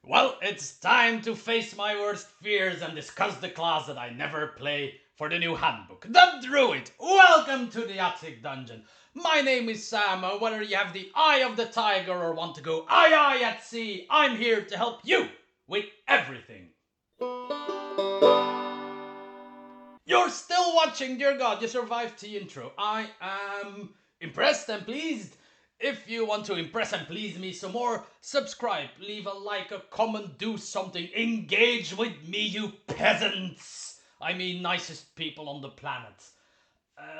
Well, it's time to face my worst fears and discuss the class that I never play for the new handbook. The Druid! Welcome to the Attic Dungeon. My name is Sam, and whether you have the eye of the tiger or want to go aye at sea, I'm here to help you with everything. You're still watching, dear God, you survived the intro. I am impressed and pleased. If you want to impress and please me some more, subscribe, leave a like, a comment, do something, engage with me, you peasants. I mean, nicest people on the planet.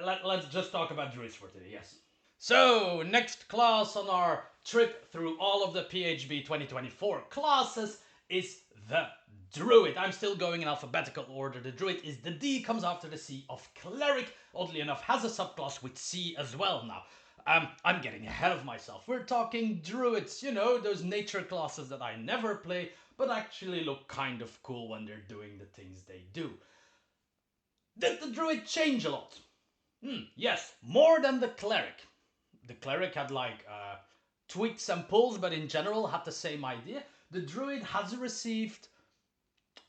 Let's just talk about druids for today, yes. So, next class on our trip through all of the PHB 2024 classes is the Druid. I'm still going in alphabetical order. The Druid is the D, comes after the C of Cleric. Oddly enough, has a subclass with C as well now. I'm getting ahead of myself. We're talking Druids, you know, those nature classes that I never play, but actually look kind of cool when they're doing the things they do. Did the Druid change a lot? Yes, more than the Cleric. The Cleric had like tweaks and pulls, but in general had the same idea. The Druid has received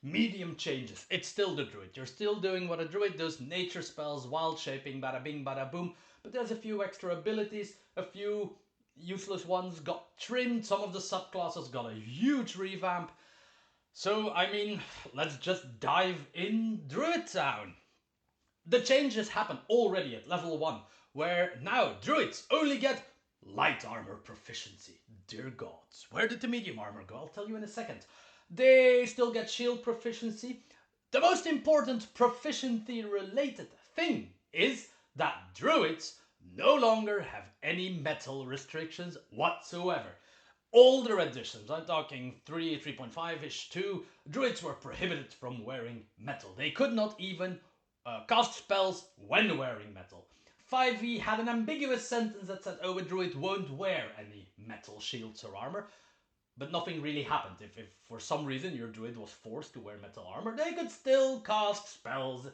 medium changes. It's still the Druid. You're still doing what a Druid does, nature spells, wild shaping, bada bing, bada boom. But there's a few extra abilities, a few useless ones got trimmed, some of the subclasses got a huge revamp. So, I mean, let's just dive in Druid Town. The changes happen already at level 1, where now Druids only get light armor proficiency. Dear gods, where did the medium armor go? I'll tell you in a second. They still get shield proficiency. The most important proficiency related thing is that Druids no longer have any metal restrictions whatsoever. Older editions, I'm talking 3, 3.5-ish, 2, Druids were prohibited from wearing metal. They could not even cast spells when wearing metal. 5e had an ambiguous sentence that said, oh, a druid won't wear any metal shields or armor, but nothing really happened. If for some reason your druid was forced to wear metal armor, they could still cast spells,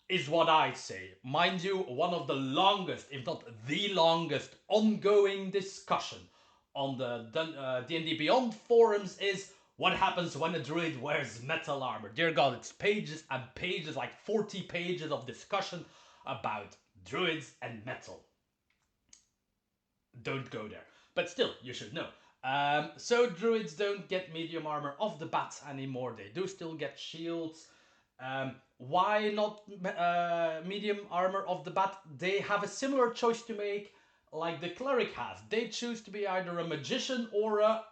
is what I say. Mind you, one of the longest, if not the longest, ongoing discussion on the D&D Beyond forums is what happens when a druid wears metal armor. Dear God, it's pages and pages, like 40 pages of discussion about druids and metal. Don't go there. But still, you should know. So druids don't get medium armor off the bat anymore. They do still get shields. Why not medium armor off the bat? They have a similar choice to make like the Cleric has. They choose to be either a magician or a,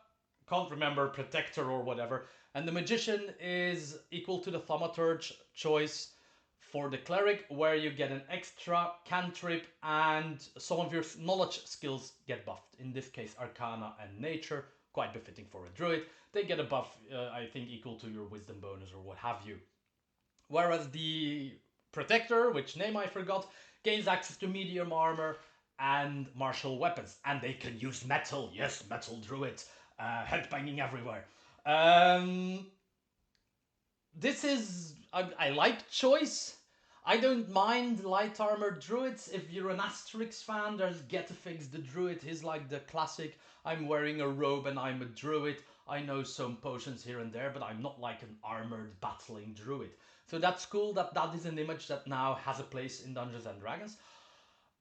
can't remember, protector or whatever. And the magician is equal to the thaumaturge choice for the Cleric, where you get an extra cantrip and some of your knowledge skills get buffed. In this case, Arcana and Nature, quite befitting for a Druid. They get a buff, I think, equal to your Wisdom bonus or what have you. Whereas the Protector, which name I forgot, gains access to medium armor and martial weapons. And they can use metal. Yes, metal druid. Headbanging everywhere. This is... I like choice. I don't mind light armor druids. If you're an Asterix fan, there's Getafix the druid. He's like the classic, I'm wearing a robe and I'm a druid. I know some potions here and there, but I'm not like an armored battling druid. So that's cool that that is an image that now has a place in Dungeons and Dragons.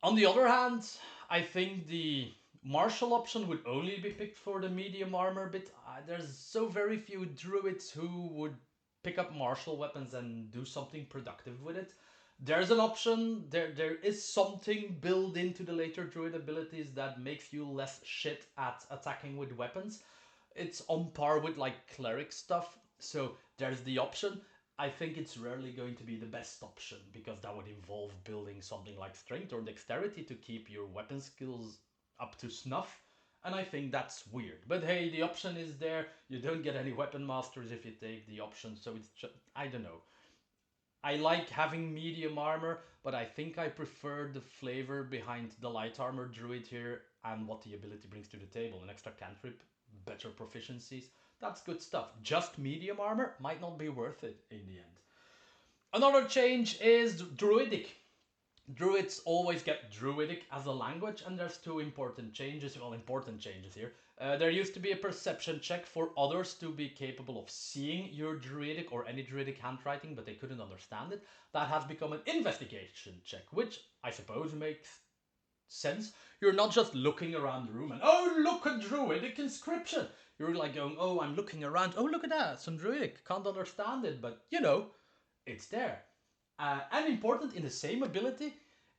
On the other hand, I think the martial option would only be picked for the medium armor bit. There's so very few druids who would pick up martial weapons and do something productive with it. There's an option, there is something built into the later druid abilities that makes you less shit at attacking with weapons. It's on par with like cleric stuff, so there's the option. I think it's rarely going to be the best option, because that would involve building something like strength or dexterity to keep your weapon skills up to snuff, and I think that's weird. But hey, the option is there. You don't get any weapon masters if you take the option, so it's just, I don't know. I like having medium armor, but I think I prefer the flavor behind the light armor druid here and what the ability brings to the table. An extra cantrip, better proficiencies. That's good stuff. Just medium armor might not be worth it in the end. Another change is druidic. Druids always get Druidic as a language, and there's two important changes. Well, important changes here. There used to be a perception check for others to be capable of seeing your Druidic or any Druidic handwriting, but they couldn't understand it. That has become an investigation check, which I suppose makes sense. You're not just looking around the room and, oh, look, a Druidic inscription. You're like going, oh, I'm looking around. Oh, look at that, some Druidic. Can't understand it, but you know, it's there. And important, in the same ability,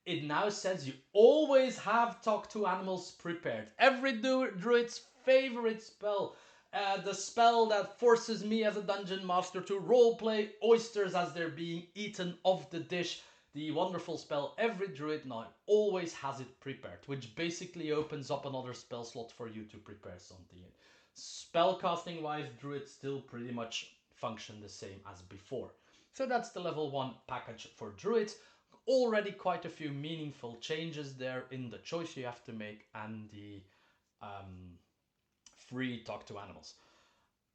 it now says you always have talk to animals prepared. Every druid's favorite spell. The spell that forces me as a dungeon master to roleplay oysters as they're being eaten off the dish. The wonderful spell, every druid now always has it prepared, which basically opens up another spell slot for you to prepare something in. Spellcasting wise, druids still pretty much function the same as before. So that's the level 1 package for druids. Already quite a few meaningful changes there in the choice you have to make and the free talk to animals.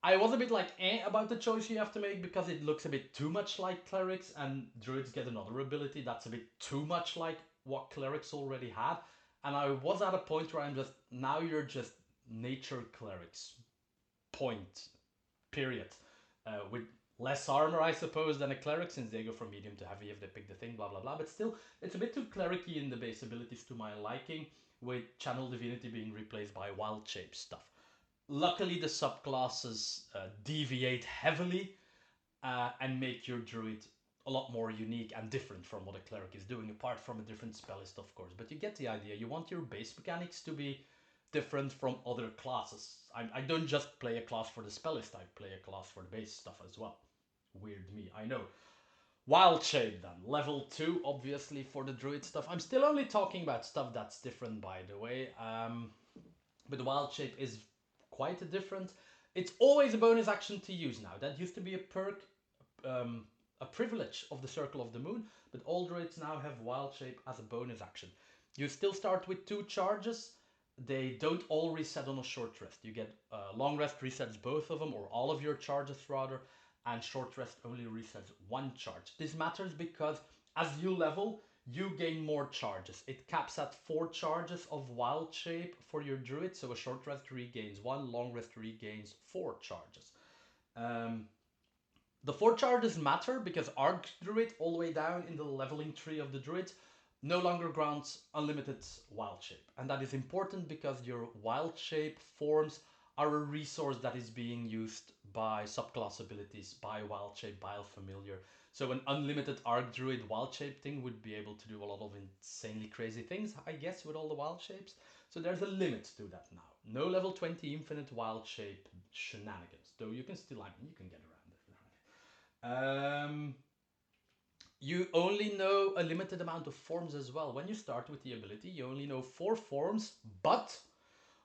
I was a bit like about the choice you have to make because it looks a bit too much like Clerics, and Druids get another ability that's a bit too much like what Clerics already had. And I was at a point where I'm just, now you're just nature Clerics. Point. Period. With less armor, I suppose, than a Cleric, since they go from medium to heavy if they pick the thing, blah blah blah. But still, it's a bit too Cleric-y in the base abilities to my liking, with Channel Divinity being replaced by Wild Shape stuff. Luckily, the subclasses deviate heavily and make your druid a lot more unique and different from what a cleric is doing, apart from a different spell list, of course. But you get the idea. You want your base mechanics to be different from other classes. I don't just play a class for the spell list, I play a class for the base stuff as well. Weird me, I know. Wild Shape then, level 2, obviously, for the druid stuff. I'm still only talking about stuff that's different, by the way. But the Wild Shape is quite different. It's always a bonus action to use now. That used to be a perk, a privilege of the Circle of the Moon, but all druids now have Wild Shape as a bonus action. You still start with 2 charges. They don't all reset on a short rest. You get long rest resets both of them, or all of your charges rather, and short rest only resets 1 charge. This matters because as you level, you gain more charges. It caps at 4 charges of Wild Shape for your druid, so a short rest regains 1, long rest regains 4 charges. The 4 charges matter because Archdruid, all the way down in the leveling tree of the druids, no longer grants unlimited Wild Shape. And that is important because your Wild Shape forms are a resource that is being used by subclass abilities, by Wild Shape, by Familiar. So an unlimited Archdruid Wild Shape thing would be able to do a lot of insanely crazy things, I guess, with all the Wild Shapes. So there's a limit to that now. No level 20 infinite Wild Shape shenanigans, though you can still, I mean, you can get around it. You only know a limited amount of forms as well. When you start with the ability, you only know 4 forms, but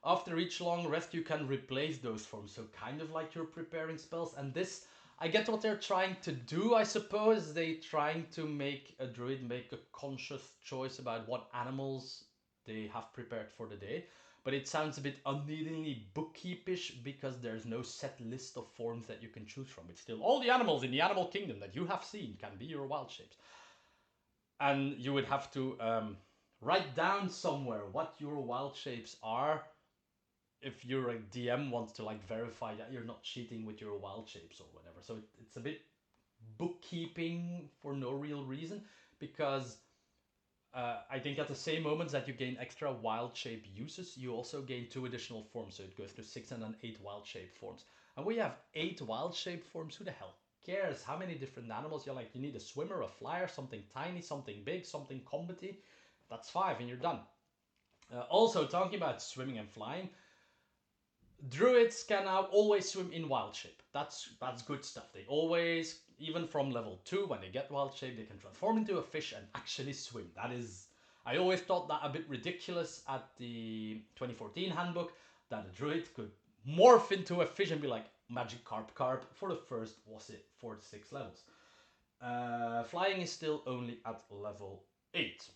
after each long rest you can replace those forms. So kind of like you're preparing spells. And this, I get what they're trying to do, I suppose. They're trying to make a druid make a conscious choice about what animals they have prepared for the day. But it sounds a bit unneedingly bookkeepish because there's no set list of forms that you can choose from. It's still all the animals in the animal kingdom that you have seen can be your Wild Shapes. And you would have to write down somewhere what your Wild Shapes are if your DM wants to like verify that you're not cheating with your Wild Shapes or whatever. So it's a bit bookkeeping for no real reason, because I think at the same moments that you gain extra Wild Shape uses, you also gain 2 additional forms. So it goes to 6 and then 8 Wild Shape forms. And we have 8 Wild Shape forms. Who the hell cares how many different animals you're like? You need a swimmer, a flyer, something tiny, something big, something combaty. That's 5 and you're done. Also, talking about swimming and flying, druids can now always swim in Wild Shape. That's good stuff. They always, even from level 2, when they get Wild Shape, they can transform into a fish and actually swim. That is, I always thought that a bit ridiculous at the 2014 handbook, that a druid could morph into a fish and be like, magic carp for the first, was it 4 to 6 levels. Flying is still only at level 8.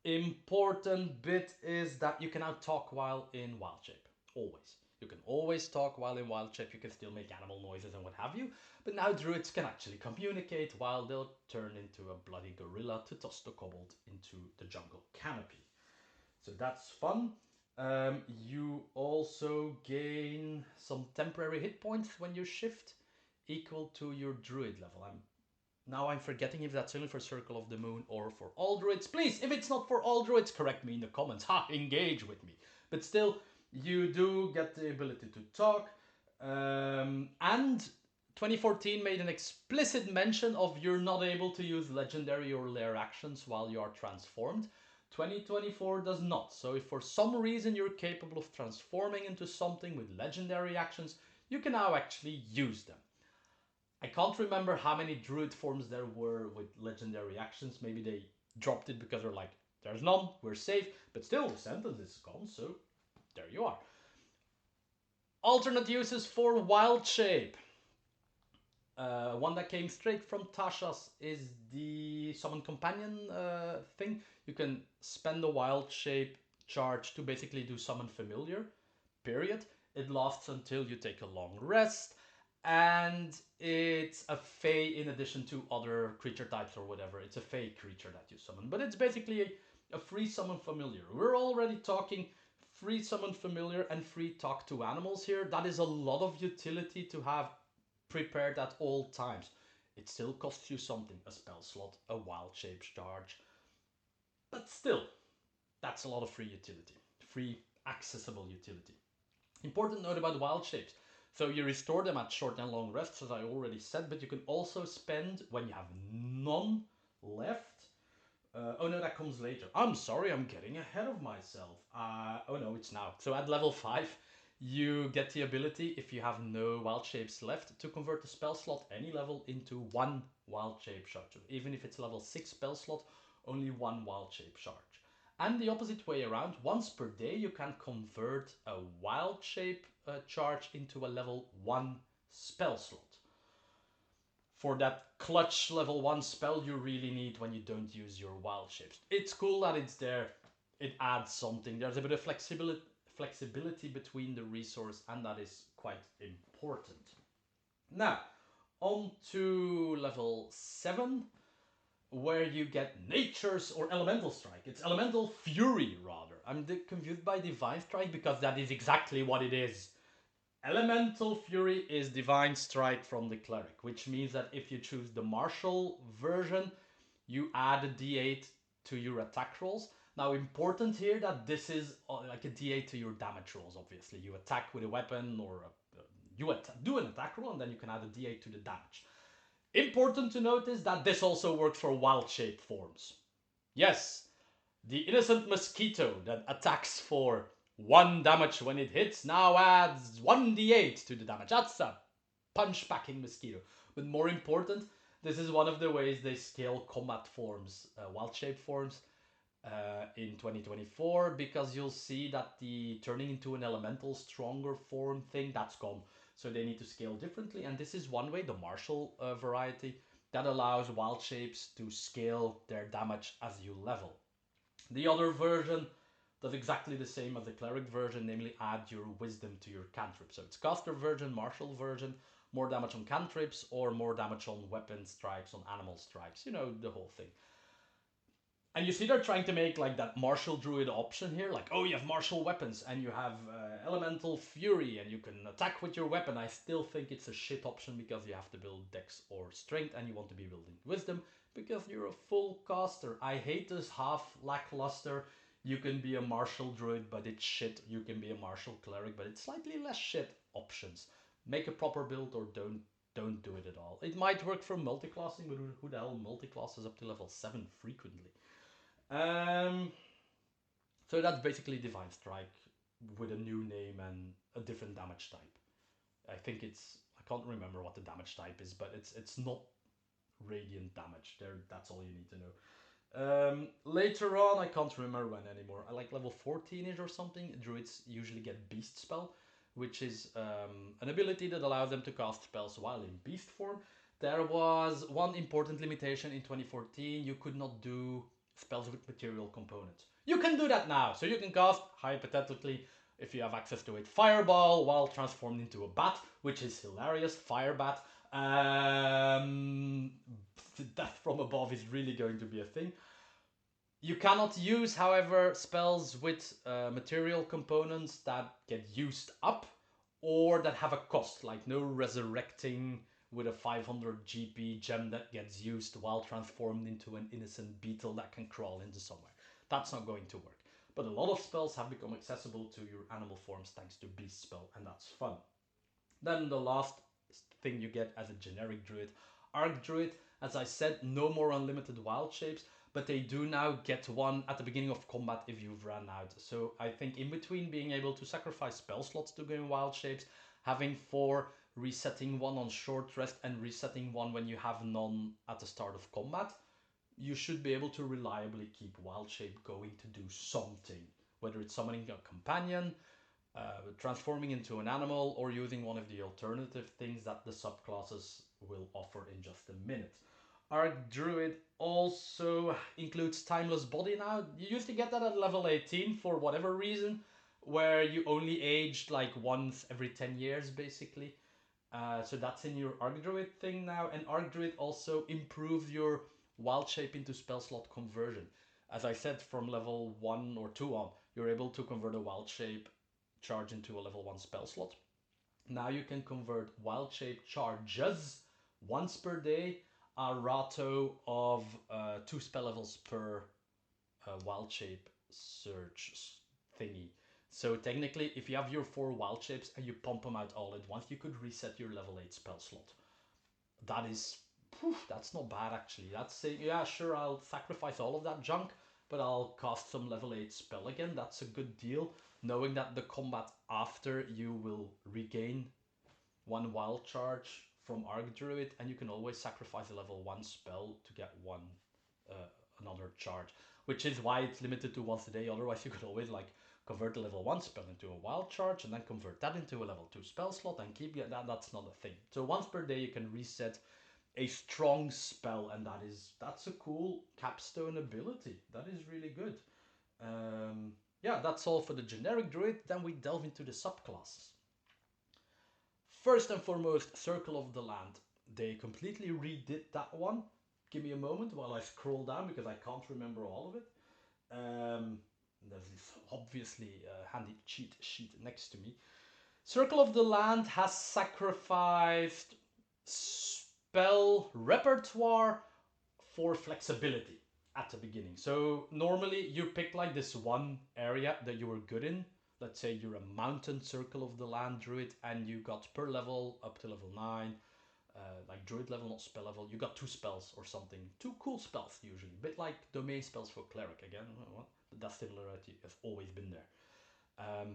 Important bit is that you can now talk while in Wild Shape. Always. You can always talk while in wild shape, you can still make animal noises and what have you, but now druids can actually communicate while they'll turn into a bloody gorilla to toss the kobold into the jungle canopy. So that's fun. You also gain some temporary hit points when you shift, equal to your druid level. Now I'm forgetting if that's only for Circle of the Moon or for all druids. Please, if it's not for all druids, correct me in the comments. Ha, engage with me. But still, you do get the ability to talk. And 2014 made an explicit mention of you're not able to use legendary or lair actions while you are transformed. 2024 does not. So if for some reason you're capable of transforming into something with legendary actions, you can now actually use them. I can't remember how many druid forms there were with legendary actions. Maybe they dropped it because they're like, there's none, we're safe. But still, the sentence is gone, so there you are. Alternate uses for wild shape. One that came straight from Tasha's is the summon companion thing. You can spend the wild shape charge to basically do summon familiar, period. It lasts until you take a long rest, and it's a fey in addition to other creature types or whatever. It's a fey creature that you summon, but it's basically a free summon familiar. We're already talking free summon familiar and free talk to animals here. That is a lot of utility to have prepared at all times. It still costs you something, a spell slot, a wild shape charge, but still, that's a lot of free utility, free accessible utility. Important note about wild shapes. So you restore them at short and long rests, as I already said, but you can also spend, when you have none left, oh no, that comes later. I'm sorry, I'm getting ahead of myself. Oh no, it's now. So at level 5, you get the ability, if you have no wild shapes left, to convert the spell slot any level into one wild shape charge. Even if it's level 6 spell slot, only one wild shape charge. And the opposite way around, once per day you can convert a wild shape charge into a level 1 spell slot. For that clutch level 1 spell you really need when you don't use your wild shapes. It's cool that it's there, it adds something. There's a bit of flexibility between the resource, and that is quite important. Now, on to level 7, where you get Nature's or Elemental Strike. It's Elemental Fury, rather. I'm confused by Divine Strike because that is exactly what it is. Elemental Fury is Divine Strike from the Cleric, which means that if you choose the Martial version, you add a d8 to your attack rolls. Now, important here that this is like a d8 to your damage rolls, obviously. You attack with a weapon or you do an attack roll, and then you can add a d8 to the damage. Important to notice that this also works for wild shape forms. Yes, the innocent mosquito that attacks for 1 damage when it hits now adds 1d8 to the damage. That's a punch-packing mosquito. But more important, this is one of the ways they scale combat forms, wild shape forms, in 2024, because you'll see that the turning into an elemental stronger form thing, that's gone. So they need to scale differently, and this is one way, the martial variety, that allows wild shapes to scale their damage as you level. The other version does exactly the same as the cleric version, namely add your wisdom to your cantrip. So it's caster version, martial version, more damage on cantrips or more damage on weapon strikes, on animal strikes, you know, the whole thing. And you see they're trying to make like that martial druid option here, like, oh, you have martial weapons and you have elemental fury and you can attack with your weapon. I still think it's a shit option because you have to build dex or strength and you want to be building wisdom because you're a full caster. I hate this half lackluster, you can be a martial druid but it's shit, you can be a martial cleric but it's slightly less shit options. Make a proper build or don't do it at all. It might work for multiclassing, but who the hell multiclasses up to level 7 frequently? So that's basically Divine Strike with a new name and a different damage type. I think it's, I can't remember what the damage type is, but it's not radiant damage. That's all you need to know. Later on, I can't remember when anymore. I like level 14ish or something. Druids usually get Beast Spell, which is an ability that allows them to cast spells while in beast form. There was one important limitation in 2014. You could not do spells with material components. You can do that now, so you can cast, hypothetically, if you have access to it. Fireball while transformed into a bat, which is hilarious. Fire bat. Death from above is really going to be a thing. You cannot use, however, spells with material components that get used up or that have a cost, like no resurrecting with a 500 GP gem that gets used while transformed into an innocent beetle that can crawl into somewhere. That's not going to work. But a lot of spells have become accessible to your animal forms thanks to Beast Spell, and that's fun. Then the last thing you get as a generic druid, Arc Druid. As I said, no more unlimited wild shapes, but they do now get one at the beginning of combat if you've run out. So I think in between being able to sacrifice spell slots to gain wild shapes, having 4, resetting 1 on short rest, and resetting 1 when you have none at the start of combat, you should be able to reliably keep wild shape going to do something. Whether it's summoning a companion, transforming into an animal, or using one of the alternative things that the subclasses will offer in just a minute. Arc Druid also includes Timeless Body now. You used to get that at level 18 for whatever reason, where you only aged like once every 10 years basically. So that's in your Arc Druid thing now, and Arc Druid also improves your wild shape into spell slot conversion. As I said, from level 1 or 2 on, you're able to convert a wild shape charge into a level 1 spell slot. Now you can convert wild shape charges once per day, a ratio of 2 spell levels per wild shape search thingy. So technically, if you have your 4 wild shapes and you pump them out all at once, you could reset your level 8 spell slot. That is, that's not bad actually. That's saying, yeah, sure, I'll sacrifice all of that junk, but I'll cast some level 8 spell again. That's a good deal, knowing that the combat after you will regain 1 wild charge from Arc Druid, and you can always sacrifice a level 1 spell to get another charge, which is why it's limited to once a day. Otherwise you could always like convert the level 1 spell into a wild charge and then convert that into a level 2 spell slot and keep that. That's not a thing. So once per day you can reset a strong spell, and that's a cool capstone ability. That is really good. Yeah, that's all for the generic druid. Then we delve into the subclasses. First and foremost, Circle of the Land. They completely redid that one. Give me a moment while I scroll down because I can't remember all of it. There's this obviously handy cheat sheet next to me. Circle of the Land has sacrificed spell repertoire for flexibility at the beginning. So normally you pick like this one area that you were good in. Let's say you're a mountain Circle of the Land druid and you got per level up to level 9, like druid level, not spell level, you got 2 spells or something. 2 cool spells usually, a bit like domain spells for Cleric again. That similarity has always been there.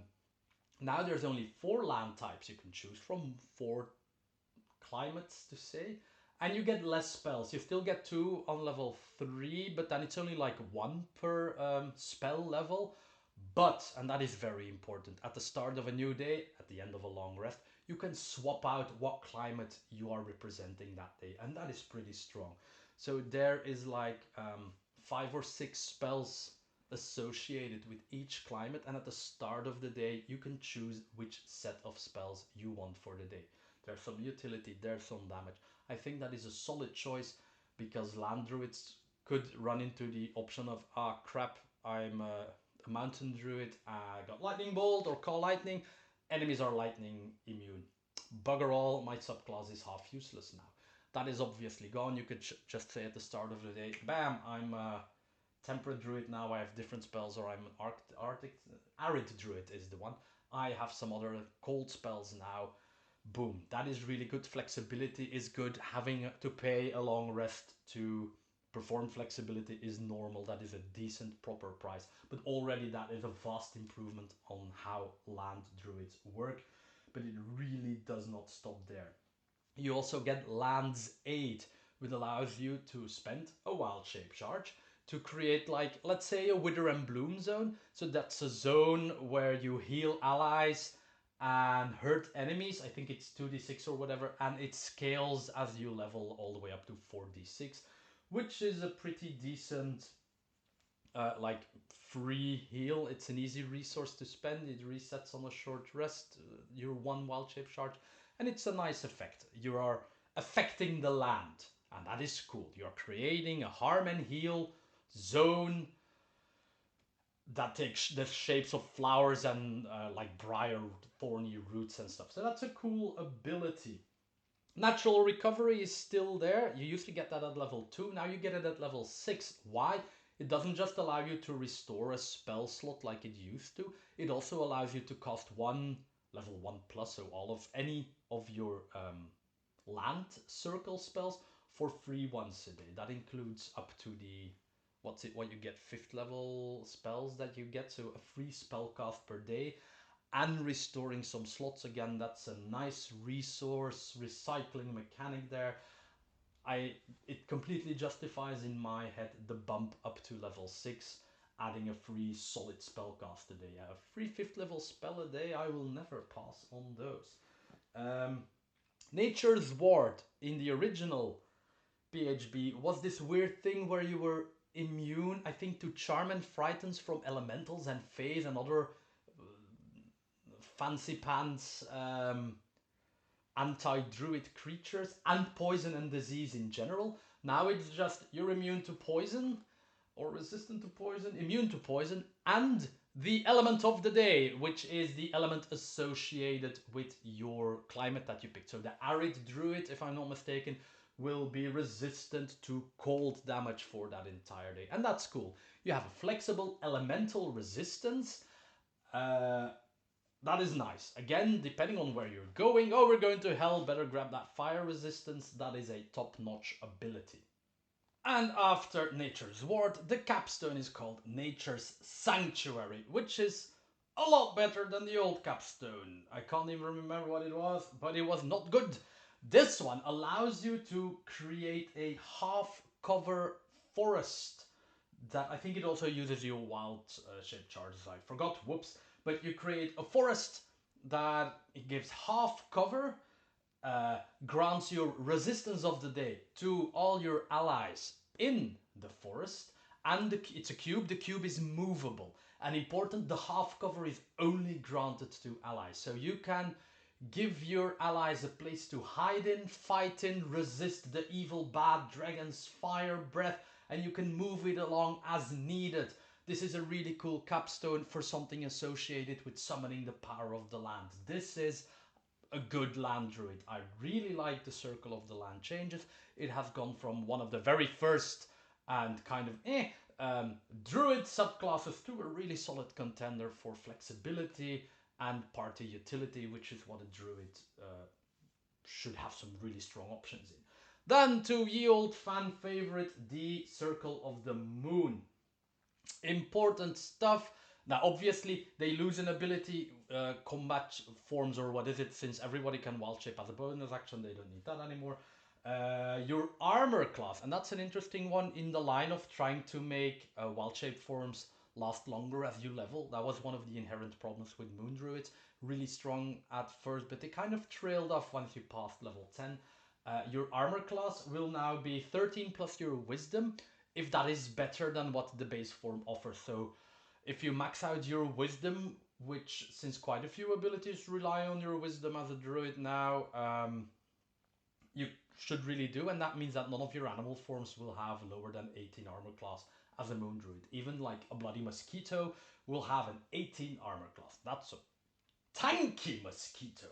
Now there's only 4 land types you can choose from, 4 climates to say, and you get less spells. You still get 2 on level 3, but then it's only like 1 per spell level. But, and that is very important, at the start of a new day, at the end of a long rest, you can swap out what climate you are representing that day, and that is pretty strong. So there is like 5 or 6 spells associated with each climate, and at the start of the day you can choose which set of spells you want for the day. There's some utility, there's some damage. I think that is a solid choice because land druids could run into the option of, ah crap, I'm a mountain druid, I got lightning bolt or call lightning, enemies are lightning immune. Bugger all, my subclass is half useless now. That is obviously gone. You could just say at the start of the day, bam, I'm a temperate druid now, I have different spells, or I'm an arid druid is the one. I have some other cold spells now. Boom, that is really good. Flexibility is good. Having to pay a long rest to perform flexibility is normal. That is a decent proper price, but already that is a vast improvement on how land druids work, but it really does not stop there. You also get Land's Aid, which allows you to spend a wild shape charge to create, like, let's say a Wither and Bloom zone. So that's a zone where you heal allies and hurt enemies. I think it's 2d6 or whatever, and it scales as you level all the way up to 4d6, which is a pretty decent like free heal. It's an easy resource to spend. It resets on a short rest. Your one wild shape charge, and it's a nice effect. You are affecting the land, and that is cool. You are creating a harm and heal zone that takes the shapes of flowers and like briar, thorny roots and stuff. So that's a cool ability. Natural recovery is still there. You used to get that at level 2, now you get it at level 6. Why? It doesn't just allow you to restore a spell slot like it used to, it also allows you to cast one level 1 plus, so all of any of your land circle spells for free once a day. That includes up to the, what you get, 5th level spells that you get, so a free spell cast per day and restoring some slots again. That's a nice resource recycling mechanic there. It completely justifies in my head the bump up to level 6, adding a free solid spell cast a day. A free 5th level spell a day, I will never pass on those. Nature's Ward in the original PHB was this weird thing where you were immune, I think, to charm and frightens from elementals and fays and other fancy pants anti-druid creatures and poison and disease in general. Now it's just you're immune to poison or resistant to poison, immune to poison, and the element of the day, which is the element associated with your climate that you picked. So the arid druid, if I'm not mistaken, will be resistant to cold damage for that entire day. And that's cool. You have a flexible elemental resistance. That is nice. Again, depending on where you're going. Oh, we're going to hell, better grab that fire resistance. That is a top-notch ability. And after Nature's Ward, the capstone is called Nature's Sanctuary, which is a lot better than the old capstone. I can't even remember what it was, but it was not good. This one allows you to create a half-cover forest that I think it also uses your wild shape charges. I forgot, whoops. But you create a forest that it gives half cover, grants your resistance of the day to all your allies in the forest, and it's a cube. The cube is movable. And important, the half cover is only granted to allies. So you can give your allies a place to hide in, fight in, resist the evil bad dragon's fire breath, and you can move it along as needed. This is a really cool capstone for something associated with summoning the power of the land. This is a good land druid. I really like the Circle of the Land changes. It has gone from one of the very first and kind of druid subclasses to a really solid contender for flexibility and party utility, which is what a druid should have some really strong options in. Then to ye old fan favorite, the Circle of the Moon. Important stuff. Now, obviously, they lose an ability, combat forms, or what is it, since everybody can wild shape as a bonus action, they don't need that anymore. Your armor class, and that's an interesting one in the line of trying to make wild shape forms last longer as you level. That was one of the inherent problems with Moon Druids. Really strong at first, but they kind of trailed off once you passed level 10. Your armor class will now be 13 plus your wisdom, if that is better than what the base form offers. So if you max out your wisdom, which since quite a few abilities rely on your wisdom as a druid now, you should really do, and that means that none of your animal forms will have lower than 18 armor class as a moon druid. Even like a bloody mosquito will have an 18 armor class. That's a tanky mosquito,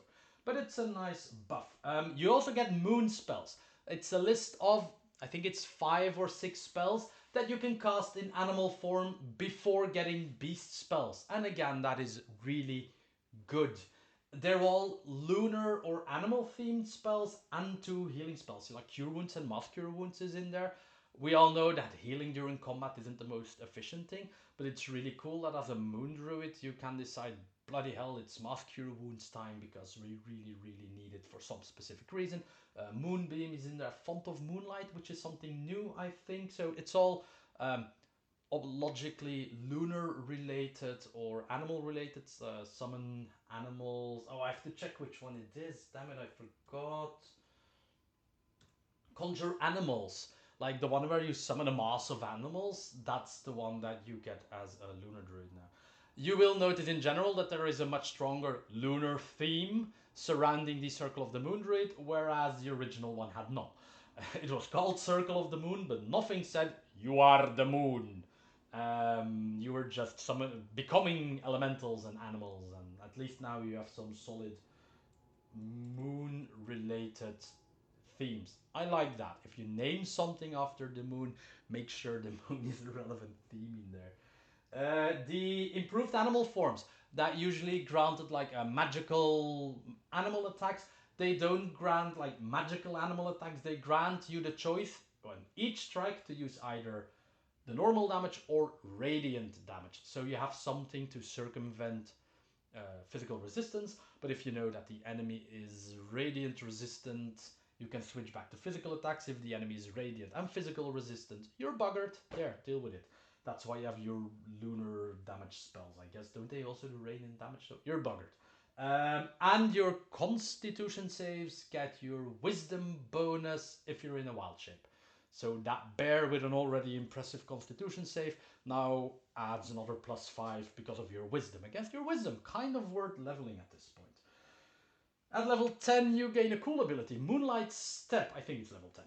but it's a nice buff. You also get moon spells. It's a list of, I think it's 5 or 6 spells that you can cast in animal form before getting beast spells. And again, that is really good. They're all lunar or animal themed spells and 2 healing spells. So like Cure Wounds and Mass Cure Wounds is in there. We all know that healing during combat isn't the most efficient thing, but it's really cool that as a moon druid you can decide, bloody hell, it's Mass Cure Wounds time because we really need it for some specific reason. Moonbeam is in there, Font of Moonlight, which is something new, I think. So it's all logically lunar related or animal related. Summon animals. Oh, I have to check which one it is. Damn it, I forgot. Conjure animals. Like the one where you summon a mass of animals, that's the one that you get as a lunar druid now. You will notice in general that there is a much stronger lunar theme surrounding the Circle of the Moon druid, whereas the original one had none. It was called Circle of the Moon, but nothing said, you are the moon. You were just becoming elementals and animals, and at least now you have some solid moon-related themes. I like that. If you name something after the moon, make sure the moon is a relevant theme in there. The improved animal forms that usually granted like a magical animal attacks. They don't grant like magical animal attacks. They grant you the choice on each strike to use either the normal damage or radiant damage. So you have something to circumvent physical resistance, but if you know that the enemy is radiant resistant, you can switch back to physical attacks. If the enemy is radiant and physical resistant, you're buggered. There, deal with it. That's why you have your lunar damage spells, I guess. Don't they also do radiant damage? So you're buggered. And your constitution saves get your wisdom bonus if you're in a wild shape. So that bear with an already impressive constitution save now adds another +5 because of your wisdom. Against your wisdom, kind of worth leveling at this point. At level 10 you gain a cool ability, Moonlight Step, I think it's level 10.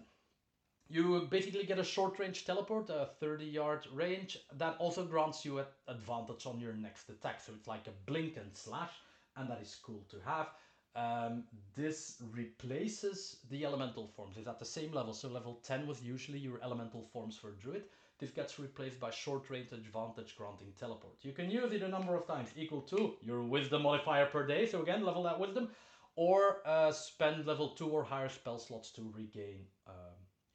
You basically get a short range teleport, a 30-yard range, that also grants you an advantage on your next attack. So it's like a blink and slash, and that is cool to have. This replaces the elemental forms. It's at the same level, so level 10 was usually your elemental forms for Druid. This gets replaced by short range advantage granting teleport. You can use it a number of times, equal to your wisdom modifier per day, so again, level that wisdom, or spend level 2 or higher spell slots to regain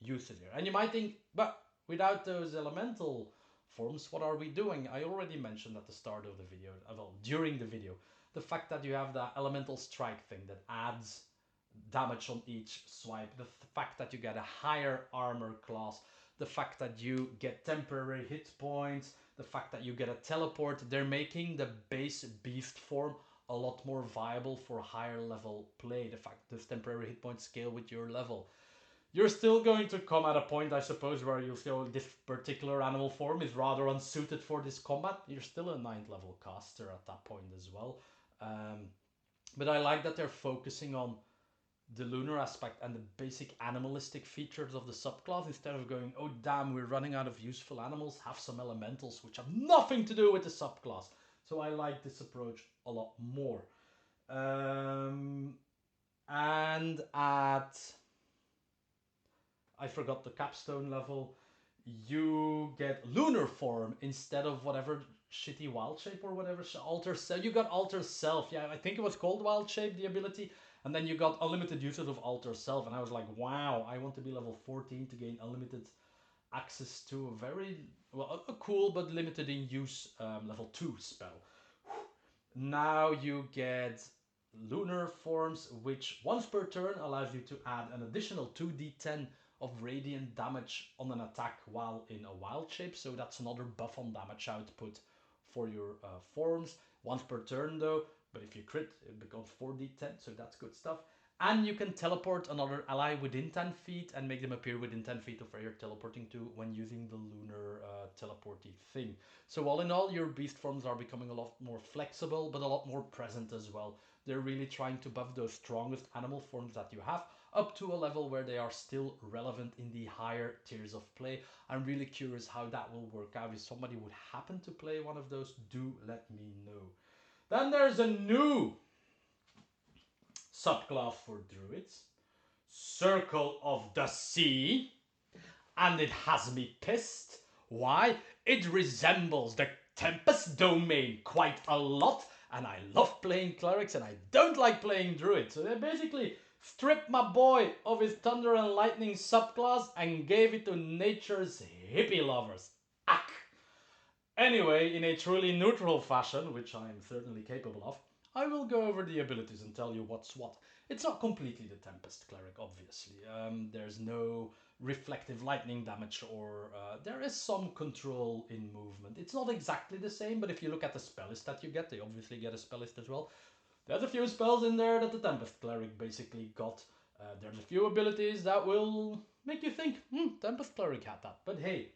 usage here. And you might think, but without those elemental forms, what are we doing? I already mentioned at the start of the video, well, during the video, the fact that you have that elemental strike thing that adds damage on each swipe, the fact that you get a higher armor class, the fact that you get temporary hit points, the fact that you get a teleport, they're making the base beast form a lot more viable for higher level play. The fact those temporary hit points scale with your level. You're still going to come at a point, I suppose, where you'll feel this particular animal form is rather unsuited for this combat. You're still a 9th level caster at that point as well. But I like that they're focusing on the lunar aspect and the basic animalistic features of the subclass instead of going, oh damn, we're running out of useful animals, have some elementals which have nothing to do with the subclass. So I like this approach a lot more. And at, I forgot the capstone level, you get lunar form instead of whatever shitty wild shape or whatever, alter self. You got alter self. Yeah, I think it was called wild shape, the ability. And then you got unlimited usage of alter self. And I was like, wow, I want to be level 14 to gain unlimited access to a very, well, a cool but limited in use level 2 spell. Now you get lunar forms, which once per turn allows you to add an additional 2d10 of radiant damage on an attack while in a wild shape. So that's another buff on damage output for your forms. Once per turn though, but if you crit, it becomes 4d10, so that's good stuff. And you can teleport another ally within 10 feet and make them appear within 10 feet of where you're teleporting to when using the lunar teleporty thing. So all in all, your beast forms are becoming a lot more flexible, but a lot more present as well. They're really trying to buff those strongest animal forms that you have up to a level where they are still relevant in the higher tiers of play. I'm really curious how that will work out. If somebody would happen to play one of those, do let me know. Then there's a new subclass for druids, Circle of the Sea, and it has me pissed. Why? It resembles the Tempest domain quite a lot, and I love playing clerics and I don't like playing druids. So they basically stripped my boy of his thunder and lightning subclass and gave it to nature's hippie lovers. Ack! Anyway, in a truly neutral fashion, which I am certainly capable of, I will go over the abilities and tell you what's what. It's not completely the Tempest Cleric, obviously. There's no reflective lightning damage, or there is some control in movement. It's not exactly the same, but if you look at the spell list that you get, they obviously get a spell list as well. There's a few spells in there that the Tempest Cleric basically got. There's a few abilities that will make you think, Tempest Cleric had that. But hey,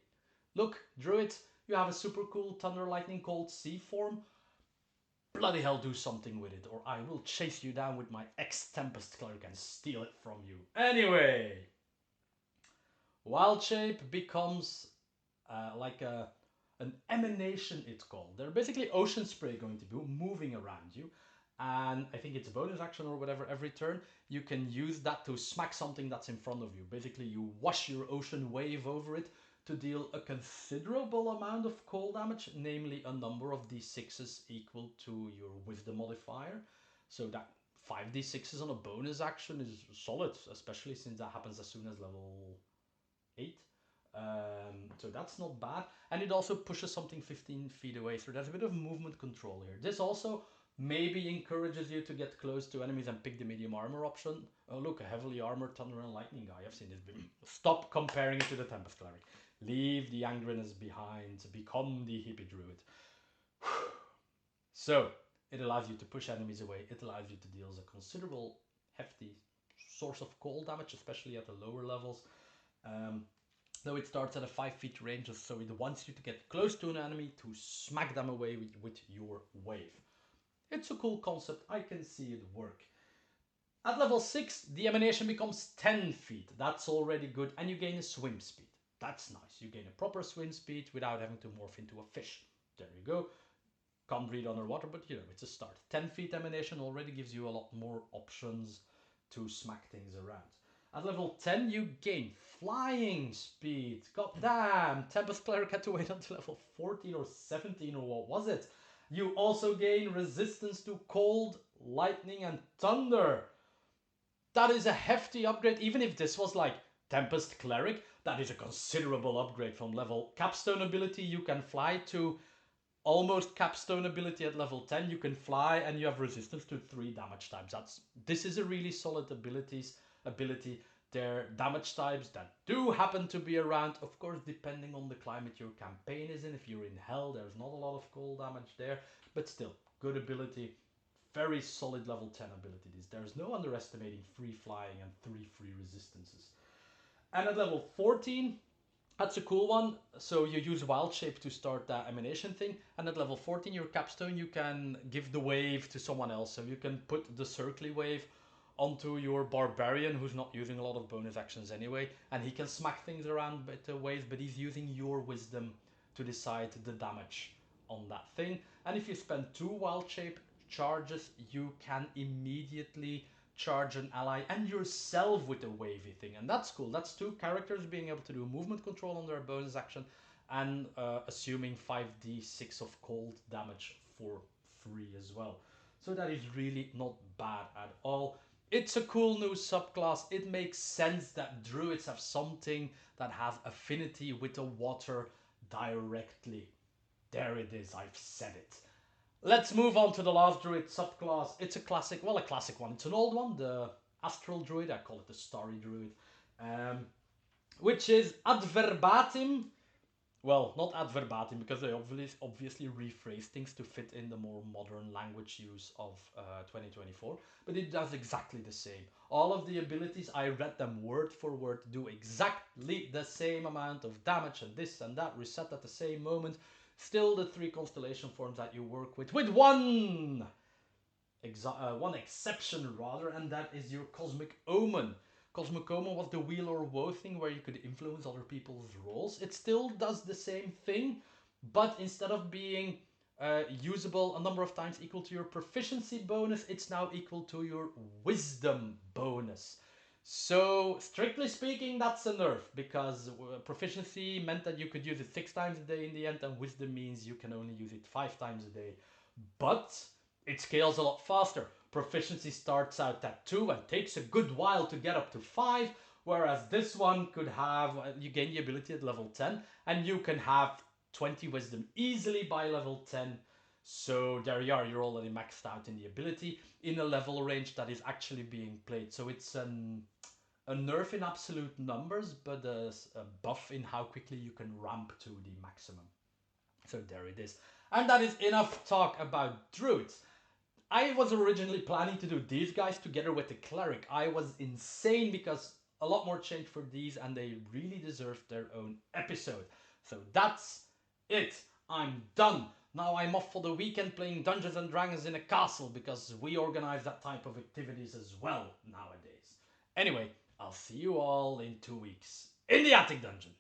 look, Druid, you have a super cool Thunder Lightning Cold Sea form. Bloody hell, do something with it, or I will chase you down with my ex-Tempest Cleric and steal it from you. Anyway, Wild Shape becomes like an emanation, it's called. They're basically Ocean Spray going to be moving around you. And I think it's a bonus action or whatever every turn. You can use that to smack something that's in front of you. Basically, you wash your Ocean Wave over it to deal a considerable amount of cold damage, namely a number of d6s equal to your Wisdom modifier. So that 5d6s on a bonus action is solid, especially since that happens as soon as level 8. So that's not bad. And it also pushes something 15 feet away, so there's a bit of movement control here. This also maybe encourages you to get close to enemies and pick the medium armor option. Oh look, a heavily armored Thunder and Lightning guy. I've seen this. Stop comparing it to the Tempest Cleric. Leave the angriness behind. Become the hippie druid. So, it allows you to push enemies away. It allows you to deal a considerable, hefty source of cold damage, especially at the lower levels. Though it starts at a 5 feet range, so it wants you to get close to an enemy to smack them away with your wave. It's a cool concept, I can see it work. At level 6, the emanation becomes 10 feet. That's already good, and you gain a swim speed. That's nice. You gain a proper swim speed without having to morph into a fish. There you go. Can't breathe underwater, but you know, it's a start. 10 feet emanation already gives you a lot more options to smack things around. At level 10, you gain flying speed. God damn, Tempest Cleric had to wait until level 14 or 17, or what was it? You also gain resistance to cold, lightning, and thunder. That is a hefty upgrade. Even if this was like Tempest Cleric, that is a considerable upgrade from level. Capstone ability, you can fly to almost capstone ability at level 10. You can fly and you have resistance to 3 damage types. This is a really solid ability. They're damage types that do happen to be around, of course, depending on the climate your campaign is in. If you're in hell, there's not a lot of cold damage there, but still, good ability. Very solid level 10 ability. There's no underestimating free flying and 3 free resistances. And at level 14, that's a cool one. So you use Wild Shape to start that emanation thing. And at level 14, your capstone, you can give the wave to someone else. So you can put the Cirlce wave onto your barbarian, who's not using a lot of bonus actions anyway, and he can smack things around with the waves, but he's using your wisdom to decide the damage on that thing. And if you spend 2 Wild Shape charges, you can immediately charge an ally and yourself with a wavy thing, and that's cool. That's 2 characters being able to do movement control on their bonus action and assuming 5d6 of cold damage for free as well. So that is really not bad at all. It's a cool new subclass. It makes sense that druids have something that has affinity with the water directly. There it is, I've said it. Let's move on to the last druid subclass. It's a classic, well, a classic one. It's an old one, the Astral Druid. I call it the Starry Druid. Which is ad verbatim. Well, not ad verbatim, because they obviously rephrase things to fit in the more modern language use of 2024. But it does exactly the same. All of the abilities, I read them word for word, do exactly the same amount of damage, and this and that, reset at the same moment. Still the 3 constellation forms that you work with one exception rather, and that is your Cosmic Omen. Cosmic Omen was the wheel or woe thing where you could influence other people's rolls. It still does the same thing, but instead of being usable a number of times equal to your proficiency bonus, it's now equal to your wisdom bonus. So, strictly speaking, that's a nerf, because proficiency meant that you could use it 6 times a day in the end, and wisdom means you can only use it 5 times a day. But it scales a lot faster. Proficiency starts out at 2 and takes a good while to get up to 5, whereas this one could have, you gain the ability at level 10, and you can have 20 wisdom easily by level 10. So there you are, you're already maxed out in the ability in a level range that is actually being played. So it's a nerf in absolute numbers, but a buff in how quickly you can ramp to the maximum. So there it is. And that is enough talk about druids. I was originally planning to do these guys together with the cleric. I was insane because a lot more change for these, and they really deserve their own episode. So that's it. I'm done. Now I'm off for the weekend playing Dungeons and Dragons in a castle, because we organize that type of activities as well nowadays. Anyway, I'll see you all in 2 weeks in the Attic Dungeon.